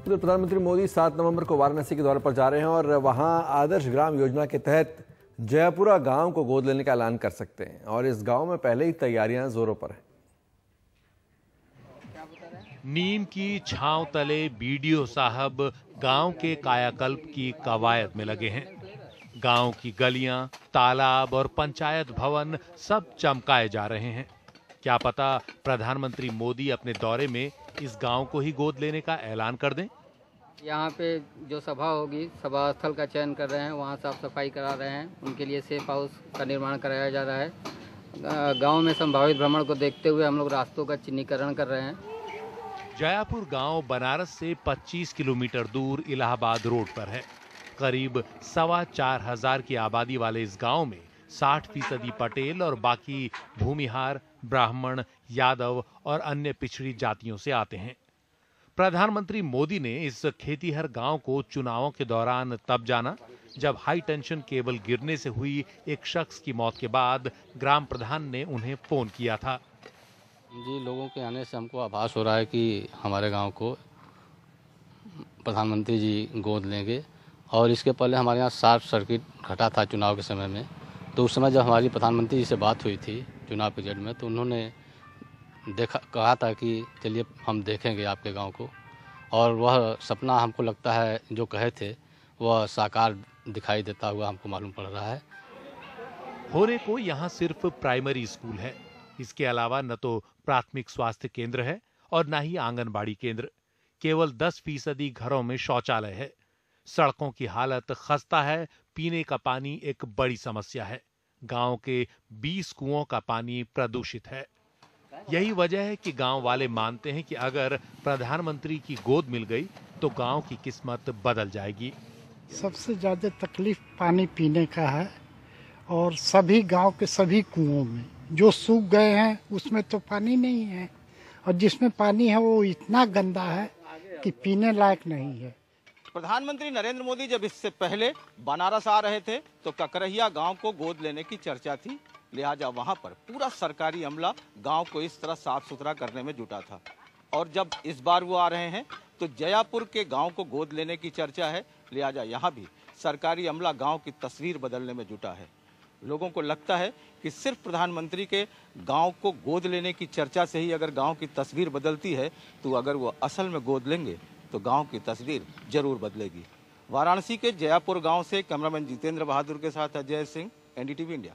तो प्रधानमंत्री मोदी 7 नवंबर को वाराणसी के दौरे पर जा रहे हैं और वहां आदर्श ग्राम योजना के तहत जयापुरा गांव को गोद लेने का ऐलान कर सकते हैं और इस गांव में पहले ही तैयारियां जोरों पर हैं। नीम की छांव तले बीडीओ साहब गांव के कायाकल्प की कवायद में लगे हैं। गांव की गलियां, तालाब और पंचायत भवन सब चमकाए जा रहे हैं। क्या पता प्रधानमंत्री मोदी अपने दौरे में इस गांव को ही गोद लेने का ऐलान कर दें। यहाँ पे जो सभा होगी, सभा स्थल का चयन कर रहे हैं, वहाँ साफ सफाई करा रहे हैं, उनके लिए सेफ हाउस का निर्माण कराया जा रहा है। गांव में संभावित भ्रमण को देखते हुए हम लोग रास्तों का चिन्हीकरण कर रहे हैं। जयापुर गांव बनारस से 25 किलोमीटर दूर इलाहाबाद रोड पर है। करीब 4,2500 की आबादी वाले इस गांव में 60% पटेल और बाकी भूमिहार, ब्राह्मण, यादव और अन्य पिछड़ी जातियों से आते हैं। प्रधानमंत्री मोदी ने इस खेतीहर गांव को चुनावों के दौरान तब जाना जब हाई टेंशन केबल गिरने से हुई एक शख्स की मौत के बाद ग्राम प्रधान ने उन्हें फोन किया था। जी, लोगों के आने से हमको आभास हो रहा है कि हमारे गांव को प्रधानमंत्री जी गोद लेंगे। और इसके पहले हमारे यहाँ शॉर्ट सर्किट घटा था चुनाव के समय में, तो उस समय जब हमारी प्रधानमंत्री जी से बात हुई थी चुनाव पीरियड में, तो उन्होंने कहा था कि चलिए हम देखेंगे आपके गांव को, और वह सपना हमको लगता है जो कहे थे वह साकार दिखाई देता हुआ हमको मालूम पड़ रहा है। होरे को यहाँ सिर्फ प्राइमरी स्कूल है। इसके अलावा न तो प्राथमिक स्वास्थ्य केंद्र है और न ही आंगनबाड़ी केंद्र। केवल 10% घरों में शौचालय है। सड़कों की हालत खस्ता है। पीने का पानी एक बड़ी समस्या है। गांव के 20 कुओं का पानी प्रदूषित है। यही वजह है कि गांव वाले मानते हैं कि अगर प्रधानमंत्री की गोद मिल गई तो गांव की किस्मत बदल जाएगी। सबसे ज्यादा तकलीफ पानी पीने का है और सभी गांव के सभी कुओं में जो सूख गए हैं उसमें तो पानी नहीं है, और जिसमें पानी है वो इतना गंदा है कि पीने लायक नहीं है। प्रधानमंत्री नरेंद्र मोदी जब इससे पहले बनारस आ रहे थे तो ककरहिया गांव को गोद लेने की चर्चा थी, लिहाजा वहां पर पूरा सरकारी अमला गांव को इस तरह साफ सुथरा करने में जुटा था। और जब इस बार वो आ रहे हैं तो जयापुर के गांव को गोद लेने की चर्चा है, लिहाजा यहाँ भी सरकारी अमला गांव की तस्वीर बदलने में जुटा है। लोगों को लगता है कि सिर्फ प्रधानमंत्री के गांव को गोद लेने की चर्चा से ही अगर गांव की तस्वीर बदलती है, तो अगर वो असल में गोद लेंगे तो गांव की तस्वीर जरूर बदलेगी। वाराणसी के जयापुर गांव से कैमरामैन जितेंद्र बहादुर के साथ अजय सिंह, एनडीटीवी इंडिया।